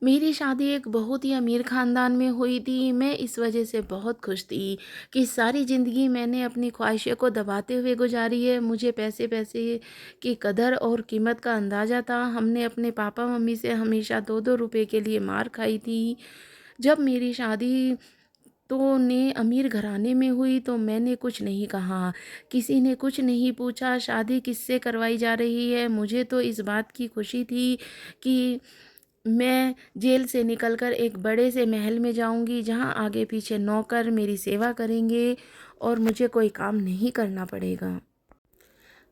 मेरी शादी एक बहुत ही अमीर ख़ानदान में हुई थी। मैं इस वजह से बहुत खुश थी कि सारी ज़िंदगी मैंने अपनी ख्वाहिशों को दबाते हुए गुज़ारी है। मुझे पैसे-पैसे की कदर और कीमत का अंदाज़ा था। हमने अपने पापा-मम्मी से हमेशा 2-2 रुपए के लिए मार खाई थी। जब मेरी शादी तो ने अमीर घराने में हुई तो मैंने कुछ नहीं कहा, किसी ने कुछ नहीं पूछा शादी किससे करवाई जा रही है। मुझे तो इस बात की खुशी थी कि मैं जेल से निकलकर एक बड़े से महल में जाऊँगी, जहाँ आगे-पीछे नौकर मेरी सेवा करेंगे और मुझे कोई काम नहीं करना पड़ेगा।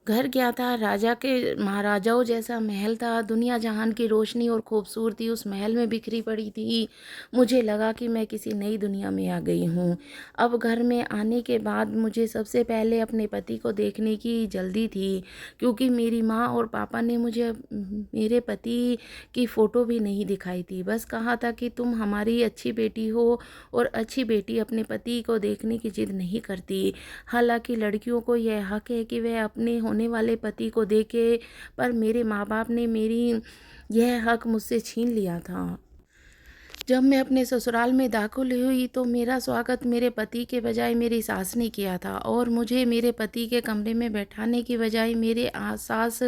घर क्या था, राजा के महाराजाओं जैसा महल था, दुनिया जहान की रोशनी और खूबसूरती उस महल में बिखरी पड़ी थी। मुझे लगा कि मैं किसी नई दुनिया में आ गई हूँ। अब घर में आने के बाद मुझे सबसे पहले अपने पति को देखने की जल्दी थी, क्योंकि मेरी माँ और पापा ने मुझे मेरे पति की फ़ोटो भी नहीं दिखाई थी। बस कहा था कि तुम हमारी अच्छी बेटी हो और अच्छी बेटी अपने पति को देखने की ज़िद नहीं करती। हालाँकि लड़कियों को यह हक है कि वह अपने होने वाले पति को देखे, पर मेरे माँ-बाप ने मेरी यह हक मुझसे छीन लिया था। जब मैं अपने ससुराल में दाखिल हुई तो मेरा स्वागत मेरे पति के बजाय मेरी सास ने किया था और मुझे मेरे पति के कमरे में बैठाने की बजाय मेरे सास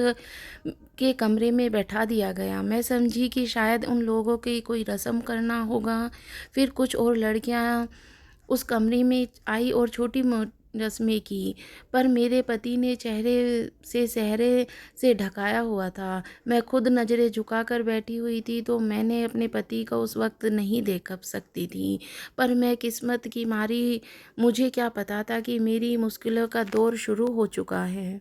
के कमरे में बैठा दिया गया। मैं समझी कि शायद उन लोगों की कोई रस्म करना होगा। फिर कुछ और लड़कियां उस कमरे में आई और छोटी रस्में की, पर मेरे पति ने चेहरे से सेहरे से ढकाया हुआ था। मैं खुद नज़रें झुकाकर बैठी हुई थी तो मैंने अपने पति को उस वक्त नहीं देख सकती थी, पर मैं किस्मत की मारी, मुझे क्या पता था कि मेरी मुश्किलों का दौर शुरू हो चुका है।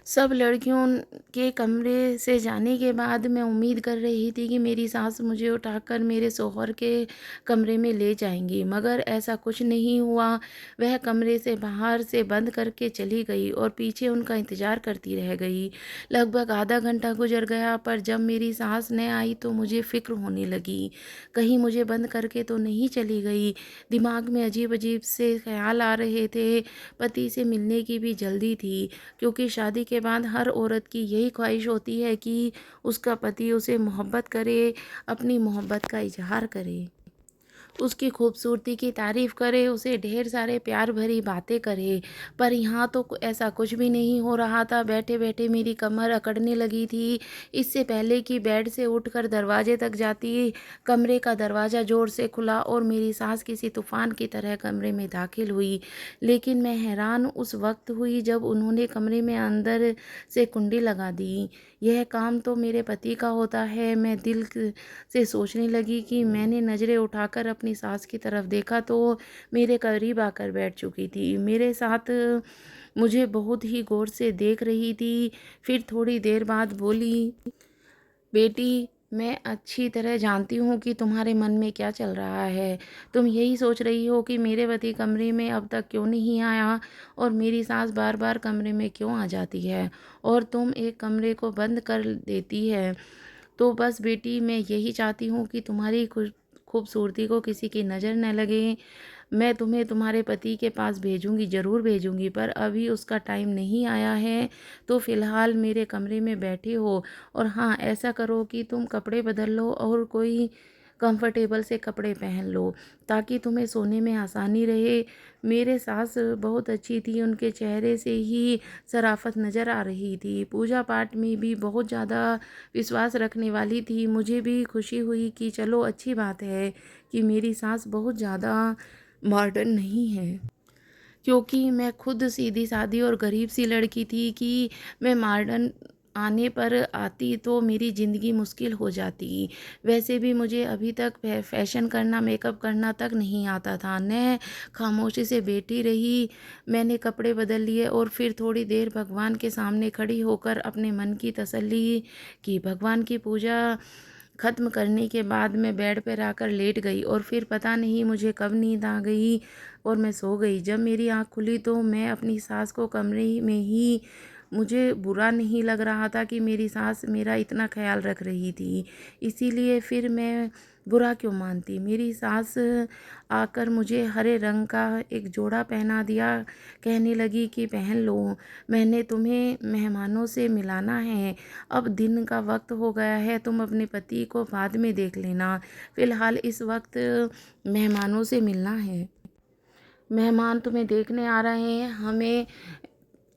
सब लड़कियों के कमरे से जाने के बाद मैं उम्मीद कर रही थी कि मेरी सास मुझे उठाकर मेरे शौहर के कमरे में ले जाएंगी, मगर ऐसा कुछ नहीं हुआ। वह कमरे से बाहर से बंद करके चली गई और पीछे उनका इंतज़ार करती रह गई। लगभग आधा घंटा गुजर गया, पर जब मेरी सास न आई तो मुझे फ़िक्र होने लगी, कहीं मुझे बंद करके तो नहीं चली गई। दिमाग में अजीब-अजीब से ख़्याल आ रहे थे। पति से मिलने की भी जल्दी थी, क्योंकि शादी के बाद हर औरत की यही ख्वाहिश होती है कि उसका पति उसे मोहब्बत करे, अपनी मोहब्बत का इज़हार करे, उसकी खूबसूरती की तारीफ़ करे, उसे ढेर सारे प्यार भरी बातें करे। पर यहाँ तो ऐसा कुछ भी नहीं हो रहा था। बैठे-बैठे मेरी कमर अकड़ने लगी थी। इससे पहले कि बेड से उठकर दरवाजे तक जाती, कमरे का दरवाज़ा ज़ोर से खुला और मेरी सास किसी तूफ़ान की तरह कमरे में दाखिल हुई। लेकिन मैं हैरान उस वक़्त हुई जब उन्होंने कमरे में अंदर से कुंडी लगा दी। यह काम तो मेरे पति का होता है। मैं दिल से सोचने लगी कि मैंने नज़रें उठाकर अपनी सास की तरफ देखा तो मेरे करीब आकर बैठ चुकी थी। मेरे साथ मुझे बहुत ही गौर से देख रही थी। फिर थोड़ी देर बाद बोली, बेटी, मैं अच्छी तरह जानती हूँ कि तुम्हारे मन में क्या चल रहा है। तुम यही सोच रही हो कि मेरे पति कमरे में अब तक क्यों नहीं आया और मेरी सास बार-बार कमरे में क्यों आ जाती है और तुम एक कमरे को बंद कर देती है। तो बस बेटी, मैं यही चाहती हूँ कि तुम्हारी खूबसूरती को किसी की नज़र न लगे। मैं तुम्हें तुम्हारे पति के पास भेजूँगी, ज़रूर भेजूँगी, पर अभी उसका टाइम नहीं आया है, तो फ़िलहाल मेरे कमरे में बैठे हो। और हाँ, ऐसा करो कि तुम कपड़े बदल लो और कोई कंफर्टेबल से कपड़े पहन लो, ताकि तुम्हें सोने में आसानी रहे। मेरे सास बहुत अच्छी थी, उनके चेहरे से ही शराफ़त नज़र आ रही थी। पूजा पाठ में भी बहुत ज़्यादा विश्वास रखने वाली थी। मुझे भी खुशी हुई कि चलो अच्छी बात है कि मेरी सास बहुत ज़्यादा मॉडर्न नहीं है, क्योंकि मैं खुद सीधी-सादी और गरीब-सी लड़की थी कि मैं मॉडर्न आने पर आती तो मेरी ज़िंदगी मुश्किल हो जाती। वैसे भी मुझे अभी तक फ़ैशन करना, मेकअप करना तक नहीं आता था। मैं खामोशी से बैठी रही। मैंने कपड़े बदल लिए और फिर थोड़ी देर भगवान के सामने खड़ी होकर अपने मन की तसल्ली की। भगवान की पूजा ख़त्म करने के बाद मैं बेड पर आकर लेट गई और फिर पता नहीं मुझे कब नींद आ गई और मैं सो गई। जब मेरी आँख खुली तो मैं अपनी सास को कमरे में ही, मुझे बुरा नहीं लग रहा था कि मेरी सास मेरा इतना ख़्याल रख रही थी। इसीलिए फिर मैं बुरा क्यों मानती। मेरी सास आकर मुझे हरे रंग का एक जोड़ा पहना दिया, कहने लगी कि पहन लो, मैंने तुम्हें मेहमानों से मिलाना है। अब दिन का वक्त हो गया है, तुम अपने पति को बाद में देख लेना, फ़िलहाल इस वक्त मेहमानों से मिलना है। मेहमान तुम्हें देखने आ रहे हैं, हमें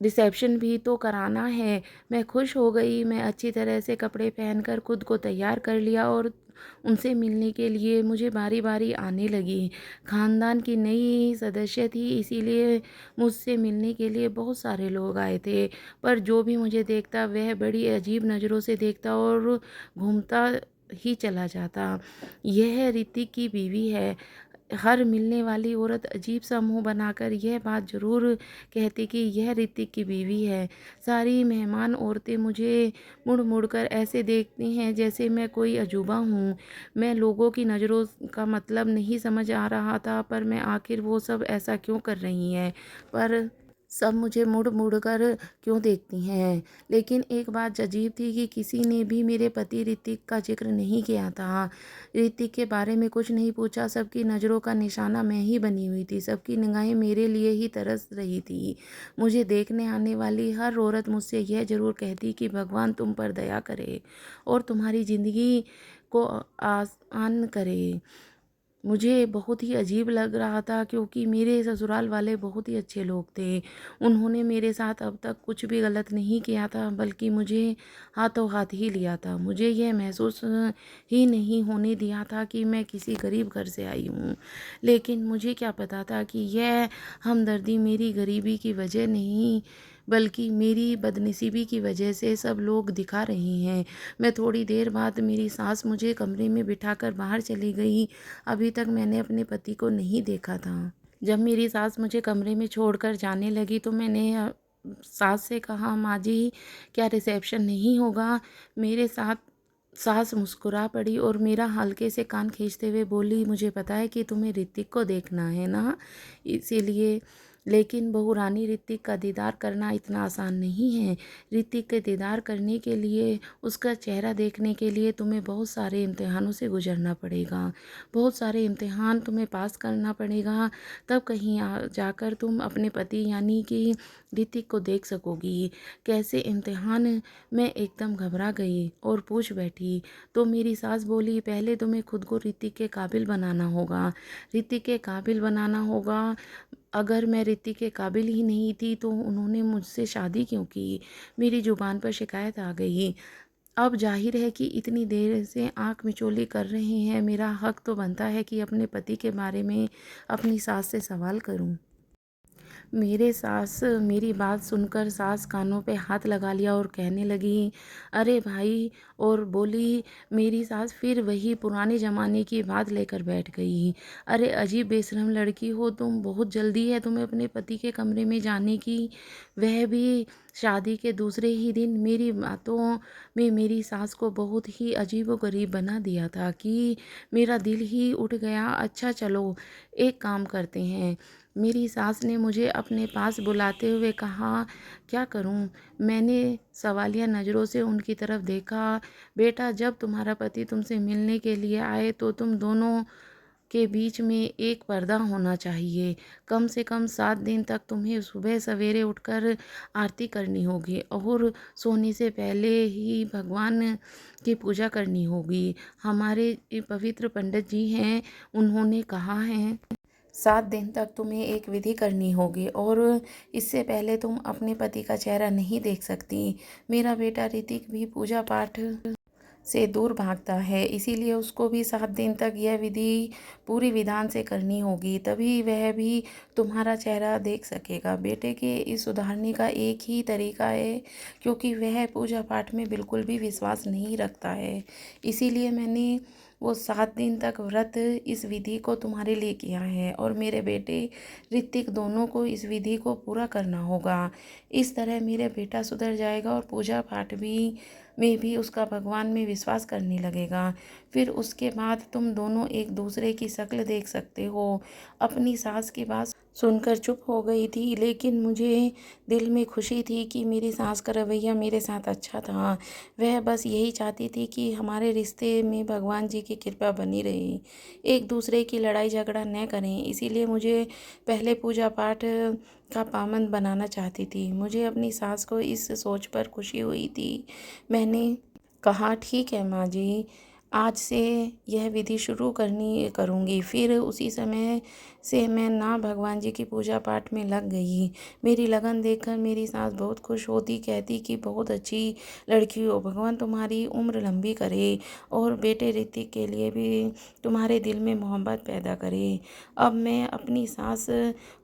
रिसेप्शन भी तो कराना है। मैं खुश हो गई। मैं अच्छी तरह से कपड़े पहनकर खुद को तैयार कर लिया और उनसे मिलने के लिए मुझे बारी बारी आने लगी। खानदान की नई सदस्य थी, इसीलिए मुझसे मिलने के लिए बहुत सारे लोग आए थे। पर जो भी मुझे देखता वह बड़ी अजीब नज़रों से देखता और घूमता ही चला जाता। यह ऋतिक की बीवी है। हर मिलने वाली औरत अजीब सा मुंह बनाकर यह बात ज़रूर कहती कि यह ऋतिक की बीवी है। सारी मेहमान औरतें मुझे मुड़ मुड़ कर ऐसे देखती हैं जैसे मैं कोई अजूबा हूँ। मैं लोगों की नज़रों का मतलब नहीं समझ आ रहा था, पर मैं आखिर वो सब ऐसा क्यों कर रही हैं, पर सब मुझे मुड़ मुड़ कर क्यों देखती हैं। लेकिन एक बात अजीब थी कि किसी ने भी मेरे पति ऋतिक का जिक्र नहीं किया था। ऋतिक के बारे में कुछ नहीं पूछा। सबकी नज़रों का निशाना मैं ही बनी हुई थी। सबकी निगाहें मेरे लिए ही तरस रही थी। मुझे देखने आने वाली हर औरत मुझसे यह ज़रूर कहती कि भगवान तुम पर दया करे और तुम्हारी ज़िंदगी को आसान करे। मुझे बहुत ही अजीब लग रहा था, क्योंकि मेरे ससुराल वाले बहुत ही अच्छे लोग थे। उन्होंने मेरे साथ अब तक कुछ भी गलत नहीं किया था, बल्कि मुझे हाथों हाथ ही लिया था। मुझे यह महसूस ही नहीं होने दिया था कि मैं किसी गरीब घर से आई हूँ। लेकिन मुझे क्या पता था कि यह हमदर्दी मेरी गरीबी की वजह नहीं, बल्कि मेरी बदनसीबी की वजह से सब लोग दिखा रहे हैं। मैं थोड़ी देर बाद मेरी सास मुझे कमरे में बिठाकर बाहर चली गई। अभी तक मैंने अपने पति को नहीं देखा था। जब मेरी सास मुझे कमरे में छोड़कर जाने लगी तो मैंने सास से कहा, माँ जी क्या रिसेप्शन नहीं होगा? मेरे साथ सास मुस्कुरा पड़ी और मेरा हल्के से कान खींचते हुए बोली, मुझे पता है कि तुम्हें ऋतिक को देखना है ना, इसीलिए। लेकिन बहू रानी, ऋतिक का दीदार करना इतना आसान नहीं है। ऋतिक के दीदार करने के लिए, उसका चेहरा देखने के लिए तुम्हें बहुत सारे इम्तिहानों से गुजरना पड़ेगा। बहुत सारे इम्तिहान तुम्हें पास करना पड़ेगा, तब कहीं जाकर तुम अपने पति यानी कि ऋतिक को देख सकोगी। कैसे इम्तिहान? मैं एकदम घबरा गई और पूछ बैठी। तो मेरी सास बोली, पहले तुम्हें खुद को ऋतिक के काबिल बनाना होगा। ऋतिक के काबिल बनाना होगा। अगर मैं ऋतिक के काबिल ही नहीं थी तो उन्होंने मुझसे शादी क्यों की? मेरी ज़ुबान पर शिकायत आ गई। अब ज़ाहिर है कि इतनी देर से आँख मिचौली कर रहे हैं, मेरा हक तो बनता है कि अपने पति के बारे में अपनी सास से सवाल करूं। मेरी बात सुनकर सास कानों पे हाथ लगा लिया और कहने लगी, अरे भाई, और बोली। मेरी सास फिर वही पुराने ज़माने की बात लेकर बैठ गई। अरे अजीब बेशरम लड़की हो तुम, बहुत जल्दी है तुम्हें अपने पति के कमरे में जाने की, वह भी शादी के दूसरे ही दिन। मेरी बातों में मेरी सास को बहुत ही अजीब व गरीब बना दिया था कि मेरा दिल ही उठ गया। अच्छा चलो, एक काम करते हैं। मेरी सास ने मुझे अपने पास बुलाते हुए कहा, क्या करूं? मैंने सवालिया नज़रों से उनकी तरफ देखा। बेटा, जब तुम्हारा पति तुमसे मिलने के लिए आए तो तुम दोनों के बीच में एक पर्दा होना चाहिए। कम से कम 7 दिन तक तुम्हें सुबह सवेरे उठकर आरती करनी होगी और सोने से पहले ही भगवान की पूजा करनी होगी। हमारे पवित्र पंडित जी हैं, उन्होंने कहा है 7 दिन तक तुम्हें एक विधि करनी होगी और इससे पहले तुम अपने पति का चेहरा नहीं देख सकती। मेरा बेटा ऋतिक भी पूजा पाठ से दूर भागता है, इसीलिए उसको भी 7 दिन तक यह विधि पूरी विधान से करनी होगी, तभी वह भी तुम्हारा चेहरा देख सकेगा। बेटे के इस सुधारने का एक ही तरीका है, क्योंकि वह पूजा पाठ में बिल्कुल भी विश्वास नहीं रखता है। इसीलिए मैंने वो 7 दिन तक व्रत इस विधि को तुम्हारे लिए किया है और मेरे बेटे ऋतिक दोनों को इस विधि को पूरा करना होगा। इस तरह मेरा बेटा सुधर जाएगा और पूजा पाठ में भी उसका भगवान में विश्वास करने लगेगा। फिर उसके बाद तुम दोनों एक दूसरे की शक्ल देख सकते हो। अपनी सास की बात सुनकर चुप हो गई थी, लेकिन मुझे दिल में खुशी थी कि मेरी सास का रवैया मेरे साथ अच्छा था। वह बस यही चाहती थी कि हमारे रिश्ते में भगवान जी की कृपा बनी रहे, एक दूसरे की लड़ाई झगड़ा न करें। इसीलिए मुझे पहले पूजा पाठ का पाबंद बनाना चाहती थी। मुझे अपनी सास को इस सोच पर खुशी हुई थी। मैंने कहा, ठीक है माँ जी, आज से यह विधि शुरू करनी करूँगी। फिर उसी समय से मैं ना भगवान जी की पूजा पाठ में लग गई। मेरी लगन देखकर मेरी सास बहुत खुश होती, कहती कि बहुत अच्छी लड़की हो, भगवान तुम्हारी उम्र लंबी करे और बेटे ऋतिक के लिए भी तुम्हारे दिल में मोहब्बत पैदा करे। अब मैं अपनी सास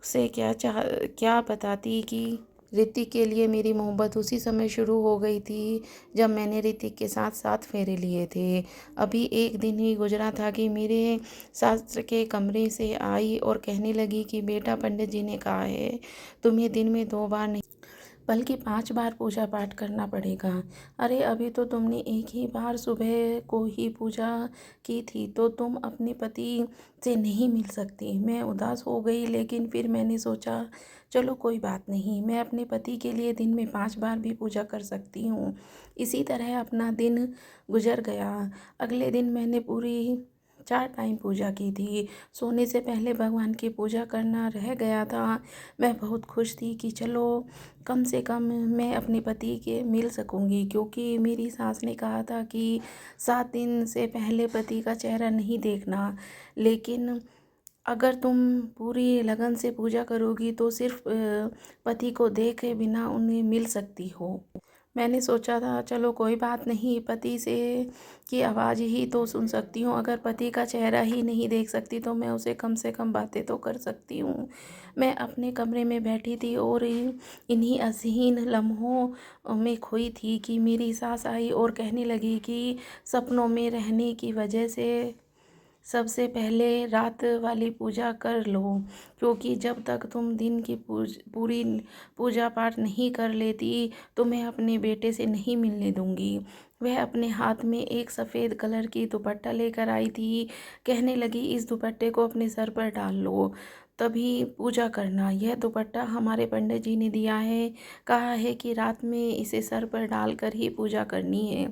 से क्या बताती कि ऋतिक के लिए मेरी मोहब्बत उसी समय शुरू हो गई थी जब मैंने ऋतिक के साथ 7 फेरे लिए थे। अभी एक दिन ही गुजरा था कि मेरे सास के कमरे से आई और कहने लगी कि बेटा, पंडित जी ने कहा है तुम्हें दिन में 2 बार नहीं बल्कि 5 बार पूजा पाठ करना पड़ेगा। अरे अभी तो तुमने एक ही बार सुबह को ही पूजा की थी, तो तुम अपने पति से नहीं मिल सकती। मैं उदास हो गई, लेकिन फिर मैंने सोचा चलो कोई बात नहीं, मैं अपने पति के लिए दिन में 5 बार भी पूजा कर सकती हूँ। इसी तरह अपना दिन गुजर गया। अगले दिन मैंने पूरी 4 टाइम पूजा की थी। सोने से पहले भगवान की पूजा करना रह गया था। मैं बहुत खुश थी कि चलो कम से कम मैं अपने पति के मिल सकूँगी, क्योंकि मेरी सास ने कहा था कि 7 दिन से पहले पति का चेहरा नहीं देखना। लेकिन अगर तुम पूरी लगन से पूजा करोगी तो सिर्फ पति को देखे बिना उन्हें मिल सकती हो। मैंने सोचा था चलो कोई बात नहीं, पति से की आवाज़ ही तो सुन सकती हूँ। अगर पति का चेहरा ही नहीं देख सकती तो मैं उसे कम से कम बातें तो कर सकती हूँ। मैं अपने कमरे में बैठी थी और इन्हीं हसीन लम्हों में खोई थी कि मेरी सास आई और कहने लगी कि सपनों में रहने की वजह से सबसे पहले रात वाली पूजा कर लो, क्योंकि जब तक तुम दिन की पूरी पूजा पाठ नहीं कर लेती तो मैं अपने बेटे से नहीं मिलने दूंगी। वह अपने हाथ में एक सफ़ेद कलर की दुपट्टा लेकर आई थी। कहने लगी, इस दुपट्टे को अपने सर पर डाल लो, तभी पूजा करना। यह दुपट्टा हमारे पंडित जी ने दिया है, कहा है कि रात में इसे सर पर डालकर ही पूजा करनी है।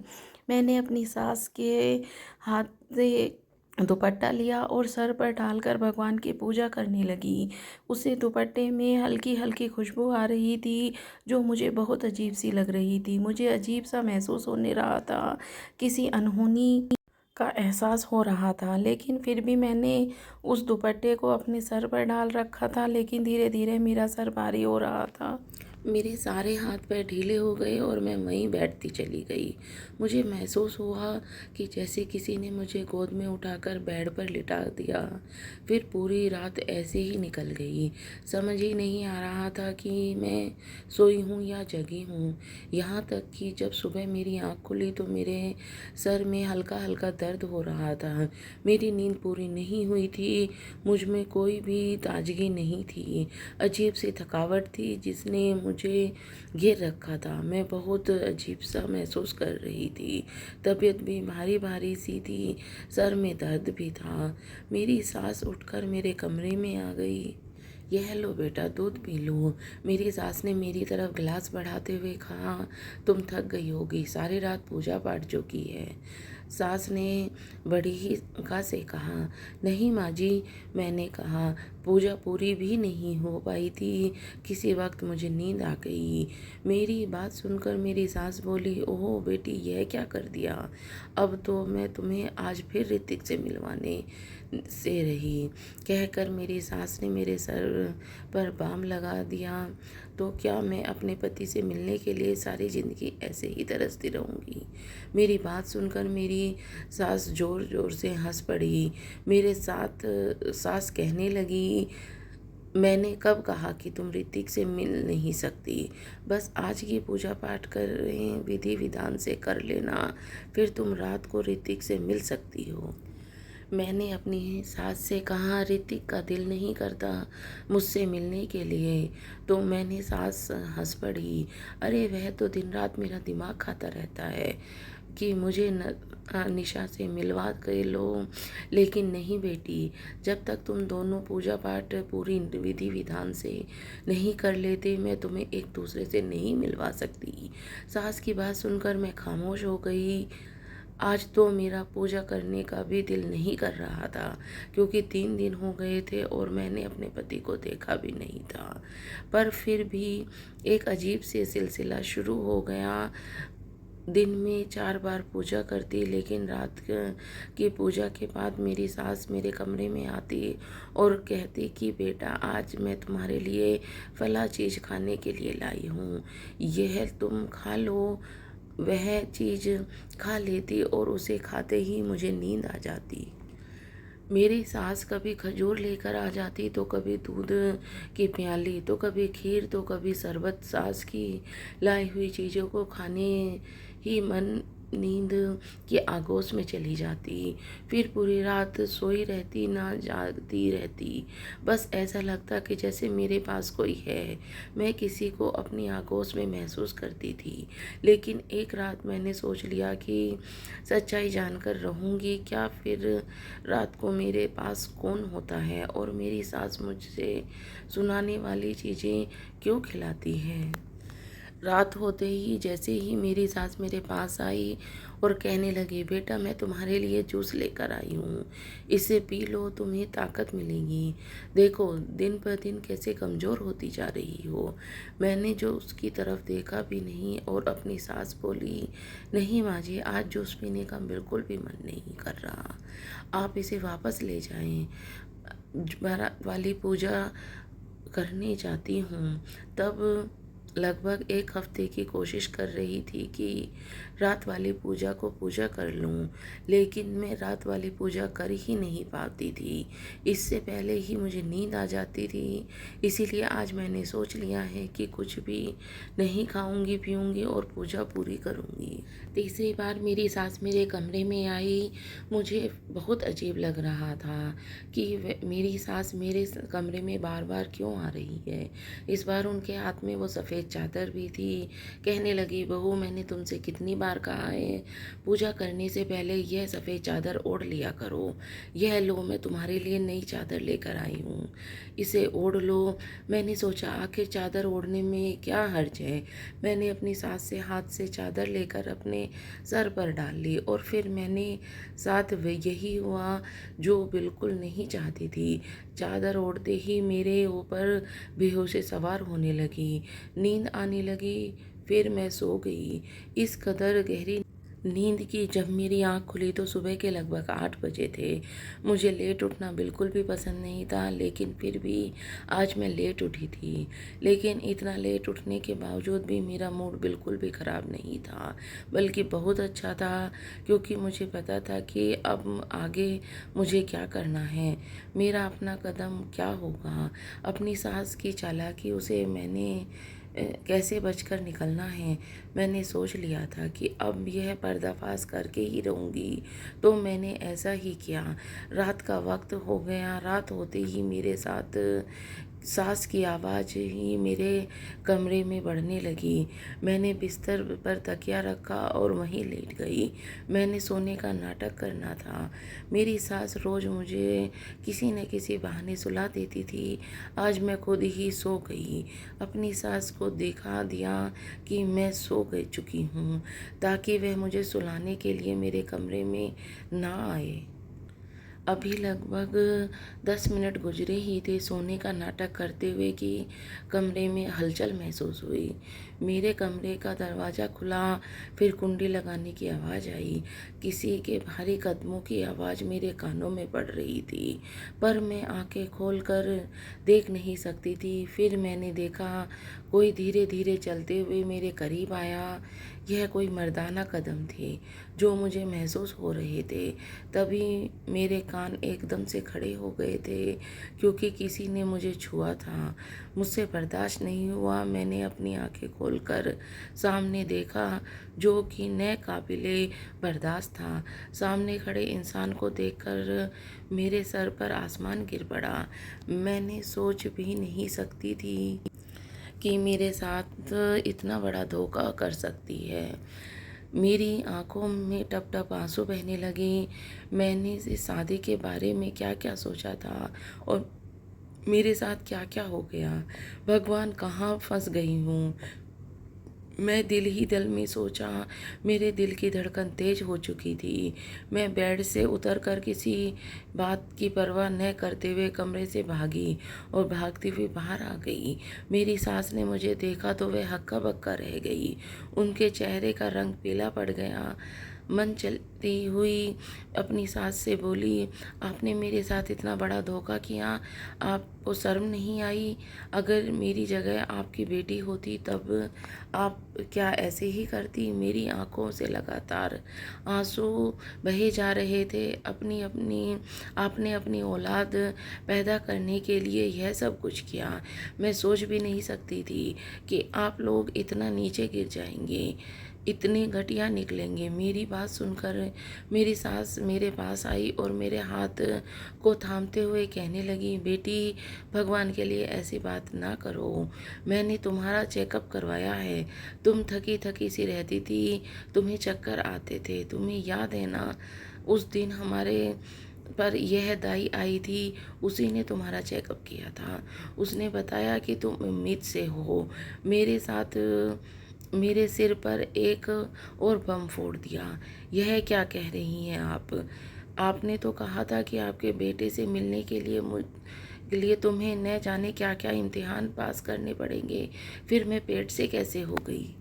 मैंने अपनी सास के हाथ से दुपट्टा लिया और सर पर डालकर भगवान की पूजा करने लगी। उसे दुपट्टे में हल्की हल्की खुशबू आ रही थी, जो मुझे बहुत अजीब सी लग रही थी। मुझे अजीब सा महसूस होने रहा था, किसी अनहोनी का एहसास हो रहा था। लेकिन फिर भी मैंने उस दुपट्टे को अपने सर पर डाल रखा था, लेकिन धीरे धीरे मेरा सर भारी हो रहा था। मेरे सारे हाथ पैर ढीले हो गए और मैं वहीं बैठती चली गई। मुझे महसूस हुआ कि जैसे किसी ने मुझे गोद में उठाकर बेड पर लिटा दिया। फिर पूरी रात ऐसे ही निकल गई। समझ ही नहीं आ रहा था कि मैं सोई हूँ या जगी हूँ। यहाँ तक कि जब सुबह मेरी आँख खुली तो मेरे सर में हल्का हल्का दर्द हो रहा था। मेरी नींद पूरी नहीं हुई थी। मुझ में कोई भी ताजगी नहीं थी। अजीब सी थकावट थी जिसने मुझे घेर रखा था। मैं बहुत अजीब सा महसूस कर रही थी। तबीयत भी भारी भारी सी थी, सर में दर्द भी था। मेरी सास उठकर मेरे कमरे में आ गई। यह लो बेटा, दूध पी लो। मेरी सास ने मेरी तरफ गिलास बढ़ाते हुए कहा, तुम थक गई होगी, सारी रात पूजा पाठ जो की है। सास ने बड़ी ही का से कहा, नहीं माँ जी, मैंने कहा पूजा पूरी भी नहीं हो पाई थी, किसी वक्त मुझे नींद आ गई। मेरी बात सुनकर मेरी सास बोली, ओह बेटी, यह क्या कर दिया। अब तो मैं तुम्हें आज फिर ऋतिक से मिलवाने से रही। कहकर मेरी सास ने मेरे सर पर बाम लगा दिया। तो क्या मैं अपने पति से मिलने के लिए सारी ज़िंदगी ऐसे ही तरसती रहूँगी। मेरी बात सुनकर मेरी सास ज़ोर ज़ोर से हंस पड़ी। मेरे साथ सास कहने लगी, मैंने कब कहा कि तुम ऋतिक से मिल नहीं सकती। बस आज की पूजा पाठ करें, विधि विधान से कर लेना, फिर तुम रात को ऋतिक से मिल सकती हो। मैंने अपनी सास से कहा, ऋतिक का दिल नहीं करता मुझसे मिलने के लिए। तो मैंने सास हंस पड़ी, अरे वह तो दिन रात मेरा दिमाग खाता रहता है। कि मुझे निशा से मिलवा के लो, लेकिन नहीं बेटी, जब तक तुम दोनों पूजा पाठ पूरी विधि विधान से नहीं कर लेते, मैं तुम्हें एक दूसरे से नहीं मिलवा सकती। सास की बात सुनकर मैं खामोश हो गई। आज तो मेरा पूजा करने का भी दिल नहीं कर रहा था, क्योंकि 3 दिन हो गए थे और मैंने अपने पति को देखा भी नहीं था। पर फिर भी एक अजीब से सिलसिला शुरू हो गया। दिन में 4 बार पूजा करती, लेकिन रात की पूजा के बाद मेरी सास मेरे कमरे में आती और कहती कि बेटा, आज मैं तुम्हारे लिए फला चीज़ खाने के लिए लाई हूँ, यह तुम खा लो। वह चीज़ खा लेती और उसे खाते ही मुझे नींद आ जाती। मेरी सास कभी खजूर लेकर आ जाती, तो कभी दूध की प्याली, तो कभी खीर, तो कभी शरबत। सास की लाई हुई चीज़ों को खाने ही मन नींद की आगोश में चली जाती। फिर पूरी रात सोई रहती, ना जागती रहती। बस ऐसा लगता कि जैसे मेरे पास कोई है। मैं किसी को अपनी आगोश में महसूस करती थी। लेकिन एक रात मैंने सोच लिया कि सच्चाई जानकर रहूँगी क्या। फिर रात को मेरे पास कौन होता है और मेरी सास मुझसे सुनाने वाली चीज़ें क्यों खिलाती है। रात होते ही जैसे ही मेरी सास मेरे पास आई और कहने लगी, बेटा, मैं तुम्हारे लिए जूस लेकर आई हूँ, इसे पी लो, तुम्हें ताकत मिलेगी। देखो दिन पर दिन कैसे कमज़ोर होती जा रही हो। मैंने जो उसकी तरफ देखा भी नहीं और अपनी सास बोली, नहीं माँ जी, आज जूस पीने का बिल्कुल भी मन नहीं कर रहा, आप इसे वापस ले जाएं। बारात वाली पूजा करने जाती हूँ। तब लगभग 1 हफ्ते की कोशिश कर रही थी कि रात वाली पूजा को पूजा कर लूं, लेकिन मैं रात वाली पूजा कर ही नहीं पाती थी। इससे पहले ही मुझे नींद आ जाती थी। इसीलिए आज मैंने सोच लिया है कि कुछ भी नहीं खाऊंगी पीऊंगी और पूजा पूरी करूंगी। तीसरी बार मेरी सास मेरे कमरे में आई। मुझे बहुत अजीब लग रहा था कि मेरी सास मेरे कमरे में बार बार क्यों आ रही है। इस बार उनके हाथ में वो सफ़ेद चादर भी थी। कहने लगी, बहू, मैंने तुमसे कितनी बार कहा है, पूजा करने से पहले यह सफ़ेद चादर ओढ़ लिया करो। यह लो, मैं तुम्हारे लिए नई चादर लेकर आई हूँ, इसे ओढ़ लो। मैंने सोचा आखिर चादर ओढ़ने में क्या हर्ज है। मैंने अपनी सास से हाथ से चादर लेकर अपने सर पर डाल ली और फिर मैंने साथ यही हुआ जो बिल्कुल नहीं चाहती थी। चादर ओढ़ते ही मेरे ऊपर बेहोशी सवार होने लगी, नींद आने लगी। फिर मैं सो गई। इस कदर गहरी नींद की जब मेरी आँख खुली तो सुबह के लगभग 8 बजे थे। मुझे लेट उठना बिल्कुल भी पसंद नहीं था, लेकिन फिर भी आज मैं लेट उठी थी। लेकिन इतना लेट उठने के बावजूद भी मेरा मूड बिल्कुल भी ख़राब नहीं था, बल्कि बहुत अच्छा था, क्योंकि मुझे पता था कि अब आगे मुझे क्या करना है, मेरा अपना कदम क्या होगा। अपनी सास की चालाकी उसे मैंने कैसे बचकर निकलना है, मैंने सोच लिया था कि अब यह पर्दाफाश करके ही रहूँगी। तो मैंने ऐसा ही किया। रात का वक्त हो गया। रात होते ही मेरे साथ सास की आवाज़ ही मेरे कमरे में बढ़ने लगी। मैंने बिस्तर पर तकिया रखा और वहीं लेट गई। मैंने सोने का नाटक करना था। मेरी सास रोज़ मुझे किसी न किसी बहाने सुला देती थी। आज मैं खुद ही सो गई। अपनी सास को दिखा दिया कि मैं सो गई चुकी हूँ, ताकि वह मुझे सुलाने के लिए मेरे कमरे में ना आए। अभी लगभग 10 मिनट गुजरे ही थे सोने का नाटक करते हुए कि कमरे में हलचल महसूस हुई। मेरे कमरे का दरवाज़ा खुला, फिर कुंडी लगाने की आवाज़ आई। किसी के भारी कदमों की आवाज़ मेरे कानों में पड़ रही थी, पर मैं आंखें खोलकर देख नहीं सकती थी। फिर मैंने देखा कोई धीरे धीरे चलते हुए मेरे करीब आया। यह कोई मर्दाना कदम थे जो मुझे महसूस हो रहे थे। तभी मेरे कान एकदम से खड़े हो गए थे, क्योंकि किसी ने मुझे छुआ था। मुझसे बर्दाश्त नहीं हुआ। मैंने अपनी आंखें खोलकर सामने देखा, जो कि न काबिले बर्दाश्त था। सामने खड़े इंसान को देखकर मेरे सर पर आसमान गिर पड़ा। मैंने सोच भी नहीं सकती थी कि मेरे साथ इतना बड़ा धोखा कर सकती है। मेरी आँखों में टप-टप आँसू बहने लगे। मैंने इस शादी के बारे में क्या-क्या सोचा था और मेरे साथ क्या-क्या हो गया। भगवान कहाँ फँस गई हूँ। मैं दिल ही दिल में सोचा, मेरे दिल की धड़कन तेज हो चुकी थी। मैं बेड से उतरकर किसी बात की परवाह न करते हुए कमरे से भागी और भागती हुई बाहर आ गई। मेरी सास ने मुझे देखा तो वह हक्का-बक्का रह गई। उनके चेहरे का रंग पीला पड़ गया। मन चलती हुई अपनी सास से बोली, आपने मेरे साथ इतना बड़ा धोखा किया, आपको शर्म नहीं आई? अगर मेरी जगह आपकी बेटी होती तब आप क्या ऐसे ही करती? मेरी आँखों से लगातार आँसू बहे जा रहे थे। आपने अपनी औलाद पैदा करने के लिए यह सब कुछ किया। मैं सोच भी नहीं सकती थी कि आप लोग इतना नीचे गिर जाएँगे, इतने घटिया निकलेंगे। मेरी बात सुनकर मेरी सास मेरे पास आई और मेरे हाथ को थामते हुए कहने लगी, बेटी, भगवान के लिए ऐसी बात ना करो। मैंने तुम्हारा चेकअप करवाया है। तुम थकी-थकी सी रहती थी, तुम्हें चक्कर आते थे। तुम्हें याद है ना, उस दिन हमारे पर यह दाई आई थी, उसी ने तुम्हारा चेकअप किया था। उसने बताया कि तुम उम्मीद से हो। मेरे साथ मेरे सिर पर एक और बम फोड़ दिया। यह क्या कह रही हैं आप? आपने तो कहा था कि आपके बेटे से मिलने के लिए तुम्हें न जाने क्या-क्या इम्तिहान पास करने पड़ेंगे। फिर मैं पेट से कैसे हो गई?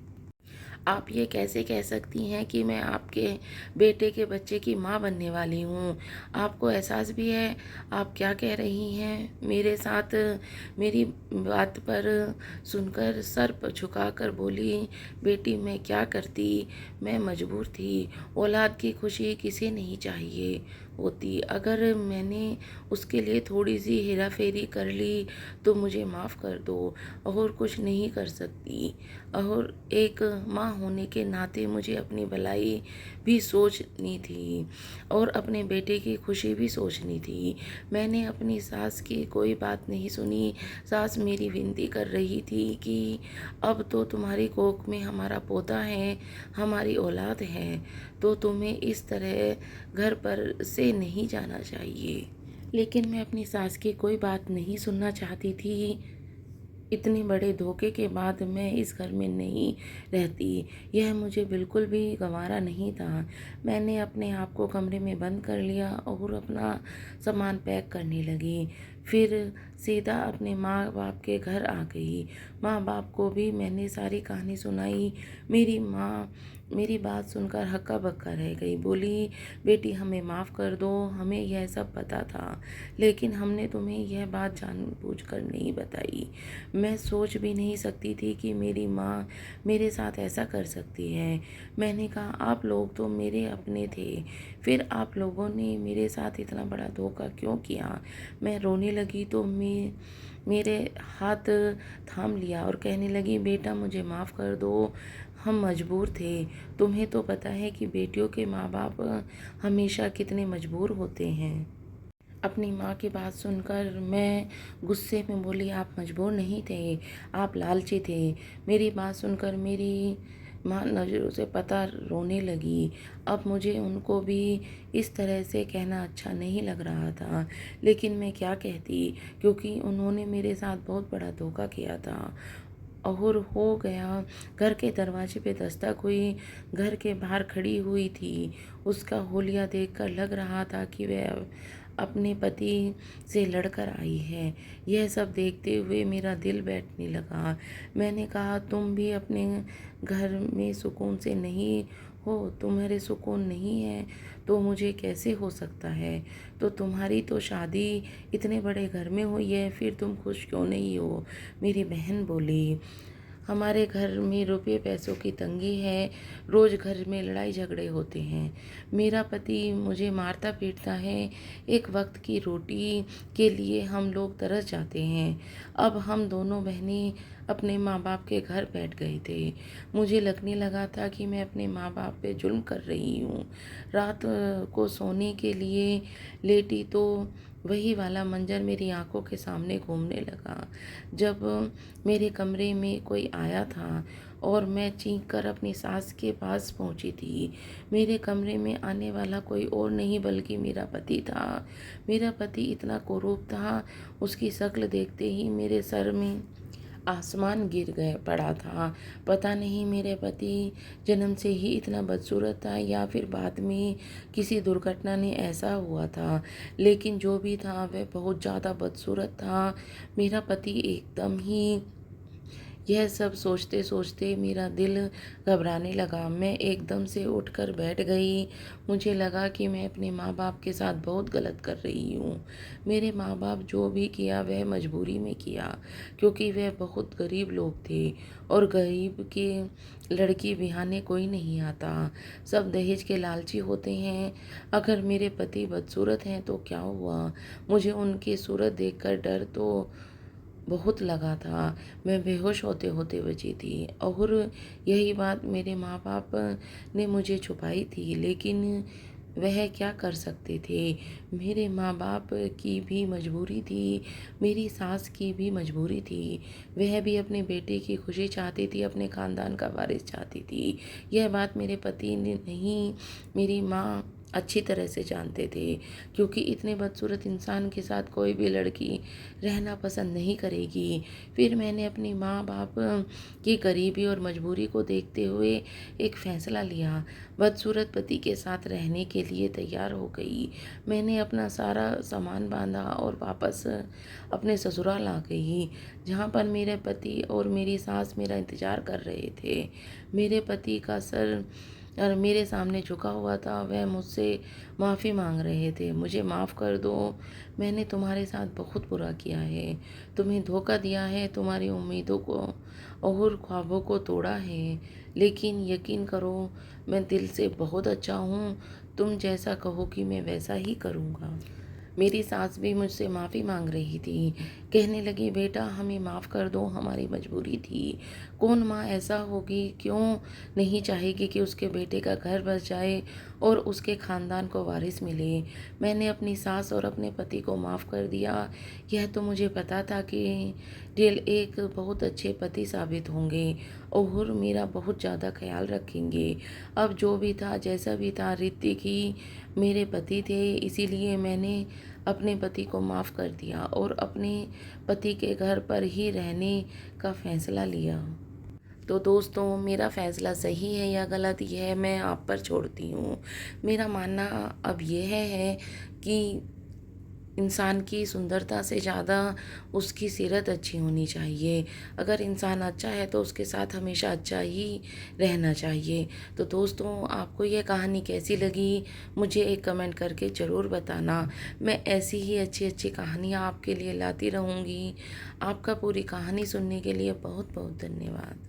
आप ये कैसे कह सकती हैं कि मैं आपके बेटे के बच्चे की माँ बनने वाली हूँ? आपको एहसास भी है आप क्या कह रही हैं? मेरे साथ मेरी बात पर सुनकर सर झुकाकर बोली, बेटी, मैं क्या करती? मैं मजबूर थी। औलाद की खुशी किसे नहीं चाहिए होती। अगर मैंने उसके लिए थोड़ी-सी हेरा-फेरी कर ली तो मुझे माफ़ कर दो, और कुछ नहीं कर सकती। और एक माँ होने के नाते मुझे अपनी भलाई भी सोचनी थी और अपने बेटे की खुशी भी सोचनी थी। मैंने अपनी सास की कोई बात नहीं सुनी। सास मेरी विनती कर रही थी कि अब तो तुम्हारी कोख में हमारा पोता है, हमारी औलाद है, तो तुम्हें इस तरह घर पर से नहीं जाना चाहिए। लेकिन मैं अपनी सास की कोई बात नहीं सुनना चाहती थी। इतने बड़े धोखे के बाद मैं इस घर में नहीं रहती, यह मुझे बिल्कुल भी गँवारा नहीं था। मैंने अपने आप को कमरे में बंद कर लिया और अपना सामान पैक करने लगी। फिर सीधा अपने माँ-बाप के घर आ गई। माँ-बाप को भी मैंने सारी कहानी सुनाई। मेरी माँ मेरी बात सुनकर हक्का-बक्का रह गई। बोली, बेटी, हमें माफ़ कर दो, हमें यह सब पता था, लेकिन हमने तुम्हें यह बात जानबूझकर नहीं बताई। मैं सोच भी नहीं सकती थी कि मेरी माँ मेरे साथ ऐसा कर सकती है। मैंने कहा, आप लोग तो मेरे अपने थे, फिर आप लोगों ने मेरे साथ इतना बड़ा धोखा क्यों किया? मैं रोने लगी तो मेरे हाथ थाम लिया और कहने लगी, बेटा, मुझे माफ़ कर दो, हम मजबूर थे। तुम्हें तो पता है कि बेटियों के माँ-बाप हमेशा कितने मजबूर होते हैं। अपनी माँ की बात सुनकर मैं गुस्से में बोली, आप मजबूर नहीं थे, आप लालची थे। मेरी बात सुनकर मेरी माँ नज़रों से पता रोने लगी। अब मुझे उनको भी इस तरह से कहना अच्छा नहीं लग रहा था, लेकिन मैं क्या कहती, क्योंकि उन्होंने मेरे साथ बहुत बड़ा धोखा किया था। और हो गया, घर के दरवाजे पे दस्तक हुई। घर के बाहर खड़ी हुई थी। उसका हुलिया देखकर लग रहा था कि वह अपने पति से लड़कर आई है। यह सब देखते हुए मेरा दिल बैठने लगा। मैंने कहा, तुम भी अपने घर में सुकून से नहीं हो, तुम्हारे सुकून नहीं है तो मुझे कैसे हो सकता है? तो तुम्हारी तो शादी इतने बड़े घर में हुई है, फिर तुम खुश क्यों नहीं हो? मेरी बहन बोली, हमारे घर में रुपये पैसों की तंगी है, रोज़ घर में लड़ाई झगड़े होते हैं। मेरा पति मुझे मारता पीटता है, एक वक्त की रोटी के लिए हम लोग तरस जाते हैं। अब हम दोनों बहनें अपने माँ बाप के घर बैठ गए थे। मुझे लगने लगा था कि मैं अपने माँ बाप पे जुल्म कर रही हूँ। रात को सोने के लिए लेटी तो वही वाला मंज़र मेरी आँखों के सामने घूमने लगा। जब मेरे कमरे में कोई आया था और मैं चीख कर अपनी सास के पास पहुंची थी। मेरे कमरे में आने वाला कोई और नहीं बल्कि मेरा पति था। मेरा पति इतना कुरूप था, उसकी शक्ल देखते ही मेरे सर में आसमान गिर गए पड़ा था। पता नहीं मेरे पति जन्म से ही इतना बदसूरत था या फिर बाद में किसी दुर्घटना ने ऐसा हुआ था, लेकिन जो भी था वह बहुत ज़्यादा बदसूरत था। मेरा पति एकदम ही यह सब सोचते सोचते मेरा दिल घबराने लगा। मैं एकदम से उठकर बैठ गई। मुझे लगा कि मैं अपने माँ बाप के साथ बहुत गलत कर रही हूँ। मेरे माँ बाप जो भी किया वह मजबूरी में किया, क्योंकि वह बहुत गरीब लोग थे और गरीब के लड़की बिहाने कोई नहीं आता। सब दहेज के लालची होते हैं। अगर मेरे पति बदसूरत हैं तो क्या हुआ, मुझे उनकी सूरत देखकर डर तो बहुत लगा था। मैं बेहोश होते होते बची थी और यही बात मेरे माँ बाप ने मुझे छुपाई थी, लेकिन वह क्या कर सकते थे। मेरे माँ बाप की भी मजबूरी थी, मेरी सास की भी मजबूरी थी। वह भी अपने बेटे की खुशी चाहती थी, अपने ख़ानदान का वारिस चाहती थी। यह बात मेरे पति ने नहीं, मेरी माँ अच्छी तरह से जानते थे, क्योंकि इतने बदसूरत इंसान के साथ कोई भी लड़की रहना पसंद नहीं करेगी। फिर मैंने अपनी माँ बाप की गरीबी और मजबूरी को देखते हुए एक फ़ैसला लिया। बदसूरत पति के साथ रहने के लिए तैयार हो गई। मैंने अपना सारा सामान बांधा और वापस अपने ससुराल आ गई, जहाँ पर मेरे पति और मेरी सास मेरा इंतज़ार कर रहे थे। मेरे पति का सर और मेरे सामने झुका हुआ था। वह मुझसे माफ़ी मांग रहे थे। मुझे माफ़ कर दो, मैंने तुम्हारे साथ बहुत बुरा किया है, तुम्हें धोखा दिया है, तुम्हारी उम्मीदों को और ख्वाबों को तोड़ा है। लेकिन यकीन करो, मैं दिल से बहुत अच्छा हूँ। तुम जैसा कहोगी मैं वैसा ही करूँगा। मेरी सास भी मुझसे माफ़ी मांग रही थी। कहने लगी, बेटा हमें माफ़ कर दो, हमारी मजबूरी थी। कौन माँ ऐसा होगी, क्यों नहीं चाहेगी कि उसके बेटे का घर बस जाए और उसके ख़ानदान को वारिस मिले। मैंने अपनी सास और अपने पति को माफ़ कर दिया। यह तो मुझे पता था कि डेल एक बहुत अच्छे पति साबित होंगे और मेरा बहुत ज़्यादा ख्याल रखेंगे। अब जो भी था, जैसा भी था, ऋतिक ही मेरे पति थे, इसीलिए मैंने अपने पति को माफ़ कर दिया और अपने पति के घर पर ही रहने का फ़ैसला लिया। तो दोस्तों, मेरा फ़ैसला सही है या गलत, यह मैं आप पर छोड़ती हूँ। मेरा मानना अब यह है कि इंसान की सुंदरता से ज़्यादा उसकी सीरत अच्छी होनी चाहिए। अगर इंसान अच्छा है तो उसके साथ हमेशा अच्छा ही रहना चाहिए। तो दोस्तों, आपको ये कहानी कैसी लगी, मुझे एक कमेंट करके ज़रूर बताना। मैं ऐसी ही अच्छी अच्छी कहानियाँ आपके लिए लाती रहूँगी। आपका पूरी कहानी सुनने के लिए बहुत बहुत धन्यवाद।